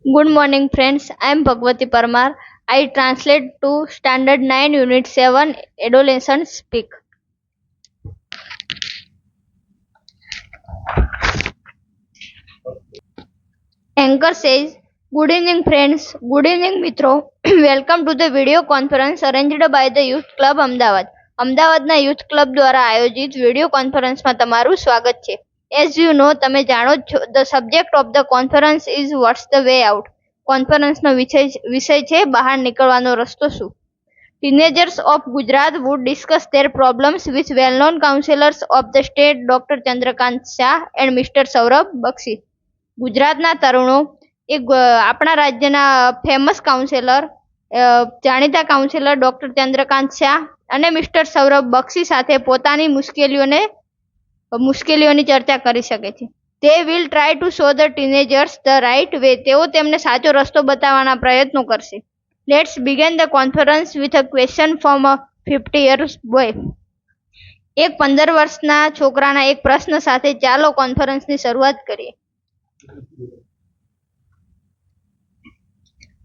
Good morning, friends. I am Bhagwati Parmar. I translate to Standard 9, Unit 7, Adolescents Speak. Anchor says, Good evening, friends. Good evening, Mitro. Welcome to the video conference arranged by the Youth Club Ahmedabad. અમદાવાદના youth club દ્વારા આયોજિત video કોન્ફરન્સમાં તમારું સ્વાગત છે. As you know, તમે જાણો છો, the subject of the conference is what's the way out. કોન્ફરન્સનો વિષય છે બહાર નીકળવાનો રસ્તો શું. Teenagers of Gujarat would discuss their problems with well-known councillors of the state, Dr. Chandrakant Shah and Mr. Saurabh Bakshi. ગુજરાતના તરુણો આપણા રાજ્યના ફેમસ કાઉન્સિલર જાણીતા કાઉન્સિલર ડોક્ટર ચંદ્રકાંત શાહ અને મિસ્ટર સૌરભ બક્ષી સાથે પોતાની મુશ્કેલીઓની ચર્ચા કરી શકે છે. They will try to show the teenagers the right way. તેઓ તેમને સાચો રસ્તો બતાવવાના પ્રયત્નો કરશે. Let's begin the conference with a question from a 50-year boy. એક 15 વર્ષના છોકરાના એક પ્રશ્ન સાથે ચાલો કોન્ફરન્સની શરૂઆત કરીએ.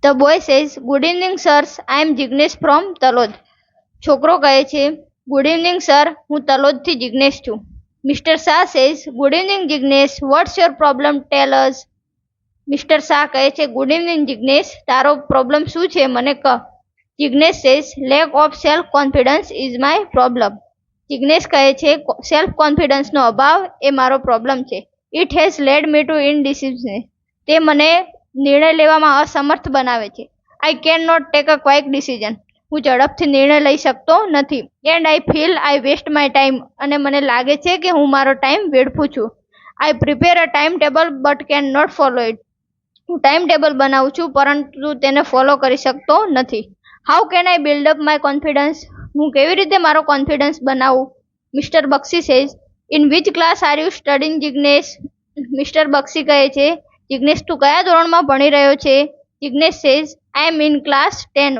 The boy says, Good evening, sirs. I am Jignesh from Talod. છોકરો કહે છે, Good evening, sir. હું તલોદથી જિગ્નેશ છું. Mr. Shah says, Good evening, Jignesh. What's your problem? Tell us. Mr. Shah કહે છે, Good evening, Jignesh. તારો પ્રોબ્લેમ શું છે? મને કહ. Jignesh says, Lack of self-confidence is my problem. Jignesh કહે છે, સેલ્ફ કોન્ફિડન્સનો અભાવ એ મારો પ્રોબ્લેમ છે. It has led me to indecisiveness. તે મને નિર્ણય લેવામાં અસમર્થ બનાવે છે. I cannot take a quick decision. હું ઝડપથી નિર્ણય લઈ શકતો નથી. And I feel I waste my time. અને મને લાગે છે કે હું મારો ટાઈમ વેડફું છું. I prepare a timetable but cannot follow it. હું ટાઈમ ટેબલ બનાવું છું પરંતુ તેને ફોલો કરી શકતો નથી. How can I build up my confidence? હું કેવી રીતે મારો કોન્ફિડન્સ બનાવું? Mr. Bakshi says, In which class are you studying, Jignesh? Mr. Bakshi કહે છે, જિગ્નેશ તું કયા ધોરણમાં ભણી રહ્યો છે? Jignesh says, I am in class 10.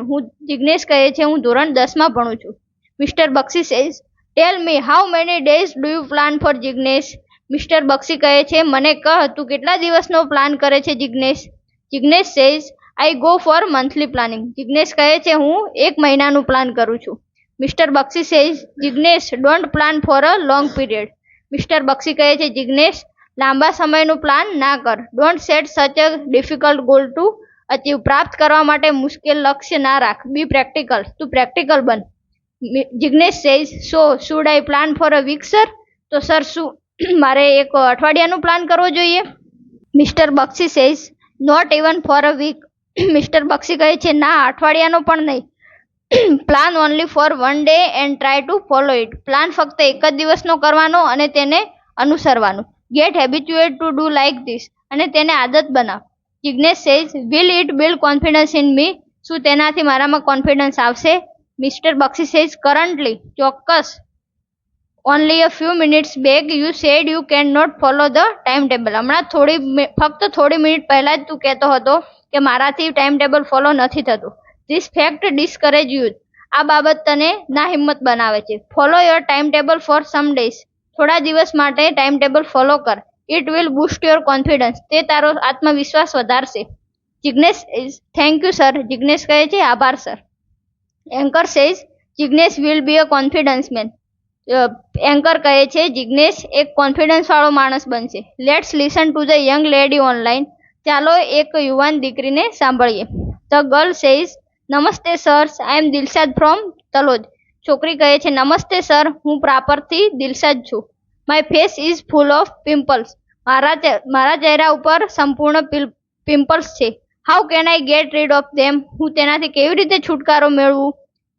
Jignesh કહે છે, હું ધોરણ 10 માં ભણું છું. Mr. Bakshi says, Tell me, how many days do you plan for, Jignesh? Mr. Bakshi કહે છે, મને કહ તું કેટલા દિવસનો પ્લાન કરે છે, Jignesh? Jignesh says, I go for monthly planning. Jignesh કહે છે, હું એક મહિનાનું પ્લાન કરું છું. Mr. Bakshi says, Jignesh, don't plan for a long period. Mr. Bakshi કહે છે, જિગ્નેશ લાંબા સમયનું પ્લાન ના કર. Don't set such a difficult goal to achieve. પ્રાપ્ત કરવા માટે મુશ્કેલ લક્ષ્ય ના રાખ. Be practical. તું પ્રેક્ટિકલ બન. Jignesh says, So should I plan for a week, sir? તો સર શું મારે એક અઠવાડિયાનું પ્લાન કરવો જોઈએ? Mr. Bakshi says, Not even for a week. Mr. Bakshi કહે છે, ના અઠવાડિયાનો પણ નહીં. Plan only for one day and try to follow it. Plan ફક્ત એક જ દિવસનો કરવાનો અને તેને અનુસરવાનું. Get habituated to do like this. અને તેને આદત બનાવ. Jignesh says, Will it build confidence in me? શું તેનાથી મારામાં કોન્ફિડન્સ આવશે? Mr. Bakshi says, Currently, ચોક્કસ. Only a few minutes back you said you cannot follow the timetable. હમણાં ફક્ત થોડી મિનિટ પહેલા જ તું કહેતો હતો કે મારાથી ટાઈમ ટેબલ ફોલો નથી થતું. This fact discourage youth. આ બાબત તને ના હિંમત બનાવે છે. Follow your timetable for some days. થોડા દિવસ માટે ટાઈમ ટેબલ ફોલો કર. It will boost your confidence. તે તારો આત્મવિશ્વાસ વધારશે. Jignesh says, Thank you, sir. Jignesh કહે છે, આભાર sir. Anchor says, Jignesh will be a confidence man. Anchor કહે છે, જિગ્નેશ એક કોન્ફિડન્સ વાળો માણસ બનશે. Let's listen to the young lady online. ચાલો એક યુવાન દીકરીને સાંભળીએ. ધ ગર્લ સેઝ, નમસ્તે સર્સ, I M Dilshad from Talod. છોકરી કહે છે, નમસ્તે સર, હું પ્રાપરથી દિલશાદ છું. My face is full of pimples. મારા ચહેરા ઉપર સંપૂર્ણ પિમ્પલ્સ છે. How can I get rid of them? હું તેનાથી કેવી રીતે છુટકારો મેળવું?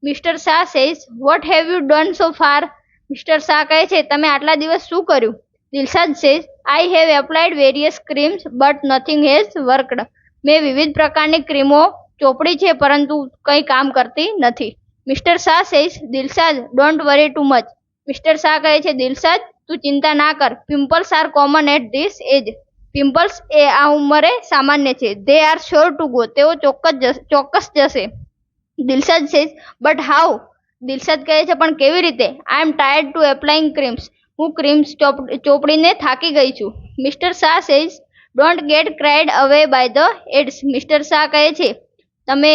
Mister Shah says, what have you done so far? Mister Shah કહે છે, તમે આટલા દિવસ શું કર્યું? Dilshad says, I have applied various creams but nothing has worked. મેં વિવિધ પ્રકારની ક્રીમો ચોપડી છે પરંતુ કંઈ કામ કરતી નથી. Mister Shah says, Dilshad, don't worry too much. Mister Shah કહે છે, દિલશાદ તું ચિંતા ના કર. Pimples are common at this age. Pimples એ આ ઉંમરે સામાન્ય છે. They are sure to go. તેઓ ચોક્કસ જશે. Dilshad says, but how? Dilshad કહે છે, પણ કેવી રીતે? I am tired to applying creams. હું ક્રીમ્સ ચોપડીને થાકી ગઈ છું. Mister Shah says, don't get cried અવે by the AIDS. Mister Shah કહે છે તમે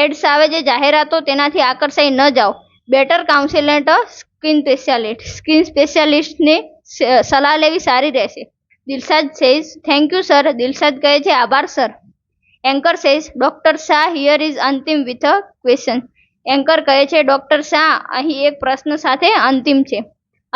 એડ્સ આવે છે જાહેરાતો તેનાથી આકર્ષાઈ ન જાઓ. બેટર કાઉન્સિલેટ અ સ્કિન સ્પેશિયાલિસ્ટ. સ્કિન સ્પેશિયાલિસ્ટની સલાહ લેવી સારી રહેશે. Dilshad says thank you sir. Dilshad કહે છે આભાર sir. Anchor says doctor Shah here is અંતિમ વિથ અ ક્વેશ્ચન. એન્કર કહે છે ડોક્ટર શાહ અહીં એક પ્રશ્ન સાથે અંતિમ છે.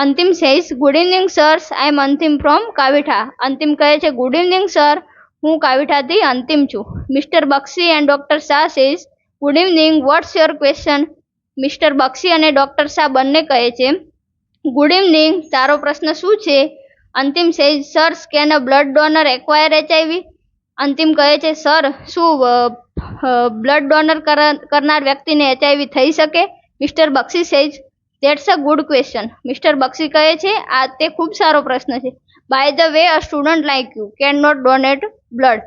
અંતિમ says good evening sirs I એમ અંતિમ ફ્રોમ કાવીઠા. અંતિમ કહે છે ગુડ ઇવનિંગ સર હું કાવીઠાથી અંતિમ છું. Mister Bakshi and doctor Shah says good evening what's your question. Mister Bakshi અને ડોક્ટર શાહ બંને કહે છે ગુડ ઇવનિંગ તારો પ્રશ્ન શું છે. અંતિમ says સર્સ can a blood donor acquire HIV. અંતિમ કહે છે સર શું બ્લડ ડોનર કરનાર વ્યક્તિને HIV થઈ શકે. Mister Bakshi says that's a good question. Mister Bakshi કહે છે આ તે ખૂબ સારો પ્રશ્ન છે. By the way a student like you can not donate blood.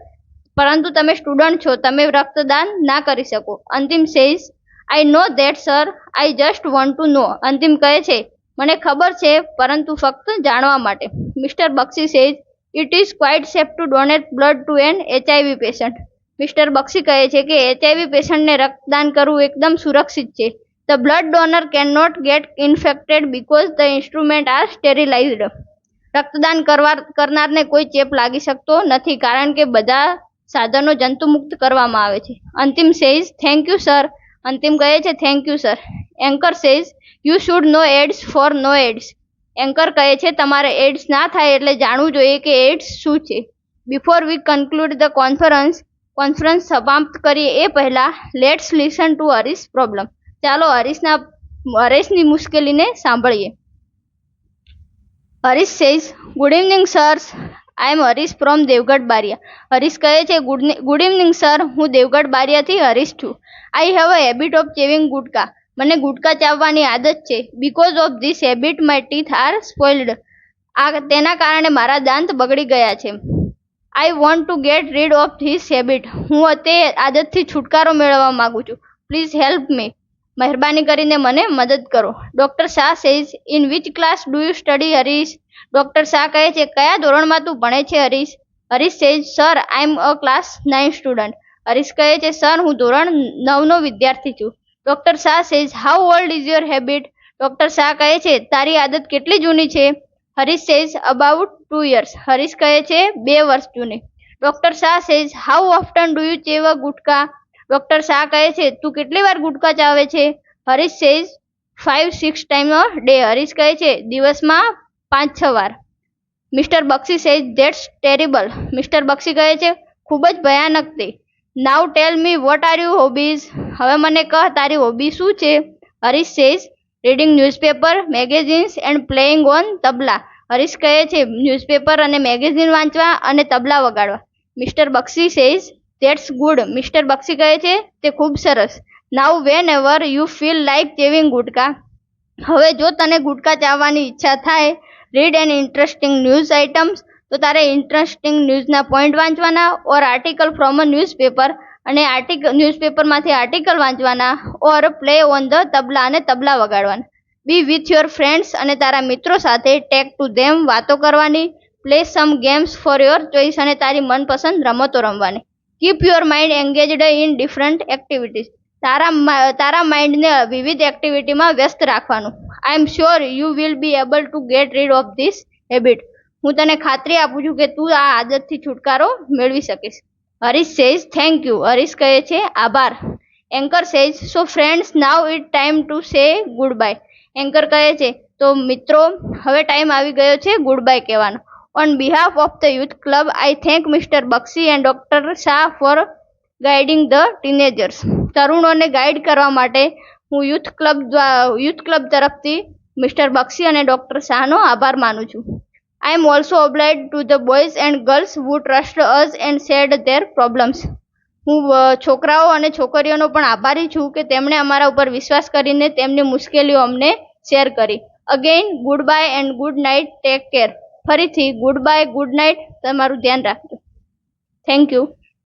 પરંતુ તમે સ્ટુડન્ટ છો તમે રક્તદાન ના કરી શકો. Antim says I know that sir I just want to know. Antim કહે છે મને ખબર છે પરંતુ ફક્ત જાણવા માટે. Mister Bakshi says it is quite safe to donate blood to an HIV patient. Mister Bakshi કહે છે કે HIV પેશન્ટને રક્તદાન કરવું એકદમ સુરક્ષિત છે. The blood donor can not get infected because the instrument are sterilised. રક્તદાન કરનારને કોઈ ચેપ લાગી શકતો નથી કારણ કે બધા સાધનો જંતુમુક્ત કરવામાં આવે છે. અંતિમ સેઝ થેન્ક યુ સર. અંતિમ કહે છે thank you sir. Anchor says you should know AIDS for no AIDS. Anchor કહે છે તમારે એડ્સ ના થાય એટલે જાણવું જોઈએ કે એડ્સ શું છે. Before we conclude the conference સમાપ્ત કરીએ એ પહેલા let's listen to Harish problem. ચાલો હરીશની મુશ્કેલીને સાંભળીએ. Harish says good evening sirs I am Harish from Devgadh Baria. Harish કહે છે ગુડ ઇવનિંગ સર હું દેવગઢ બારિયાથી હરીશ છું. I have a habit of chewing gutka. મને ગુટકા ચાવવાની આદત છે. Because of this habit my teeth are spoiled. તેના કારણે મારા દાંત બગડી ગયા છે. I want to get rid of this habit. હું તે આદતથી છુટકારો મેળવવા માંગુ છું. Please help me. મહેરબાની કરીને મને મદદ કરો. Doctor Shah says in which class do you study Harish. Doctor Shah કહે છે કયા ધોરણમાં તું ભણે છે Harish. Harish says sir I am a class 9 student. Harish કહે છે સર હું ધોરણ 9નો વિદ્યાર્થી છું. Doctor Shah says how old is your habit. Doctor Shah કહે છે તારી આદત કેટલી જૂની છે. Harish says about 2 years. Harish કહે છે 2 વર્ષ જૂની. Doctor Shah says how often do you chew a gutka. Doctor Shah કહે છે તું કેટલી વાર ગુટકા ચાવે છે. Harish says 5-6 time a day. Harish કહે છે દિવસમાં 5-6 વાર. Mister Bakshi says that's terrible. Mister Bakshi કહે છે ખૂબ જ ભયાનક તે. Now tell me what are you hobbies. હવે મને કહે તારી હોબી શું છે. Harish says reading newspaper magazines and playing on tabla. Harish કહે છે ન્યૂઝપેપર અને મેગેઝિન વાંચવા અને તબલા વગાડવા. Mister Bakshi says that's good. Mister Bakshi કહે છે તે ખૂબ સરસ. નાઉ whenever you feel like chewing gutka. હવે જો તને ગુટકા ચાવવાની ઈચ્છા થાય read an interesting news items. તો તારે ઇન્ટરેસ્ટિંગ ન્યૂઝના પોઈન્ટ વાંચવાના. Or article from a newspaper. અને ન્યૂઝપેપરમાંથી આર્ટિકલ વાંચવાના. Or play on the tabla અને તબલા વગાડવાના. બી વિથ યોર ફ્રેન્ડ્સ અને તારા મિત્રો સાથે ટેક ટુ ધેમ વાતો કરવાની. Play some games for your choice અને તારી મનપસંદ રમતો રમવાની. Keep your mind એન્ગેજડ in different activities. તારા માઇન્ડને વિવિધ એક્ટિવિટીમાં વ્યસ્ત રાખવાનું. I am sure you will be able to get rid of this habit. હું તને ખાતરી આપું છું કે તું આ આદતથી છુટકારો મેળવી શકીશ. Harish says thank you. Harish કહે છે આભાર. Anchor says so friends now it time to say good bye. Anchor કહે છે તો મિત્રો હવે ટાઈમ આવી ગયો છે ગુડ બાય કહેવાનો. On behalf of the youth club I thank mister Bakshi and doctor Shah for guiding the teenagers. તરુણોને ગાઈડ કરવા માટે હું યુથ ક્લબ તરફથી મિસ્ટર બક્ષી અને ડોક્ટર શાહનો આભાર માનું છું. આઈ એમ also obliged to the boys and girls who trust us and shared their problems. હું છોકરાઓ અને છોકરીઓનો પણ આભારી છું કે તેમણે અમારા ઉપર વિશ્વાસ કરીને તેમની મુશ્કેલીઓ અમને શેર કરી. Again good bye and good night. Take care. ફરીથી ગુડ બાય ગુડ નાઇટ. તમારું ધ્યાન રાખજો. Thank you.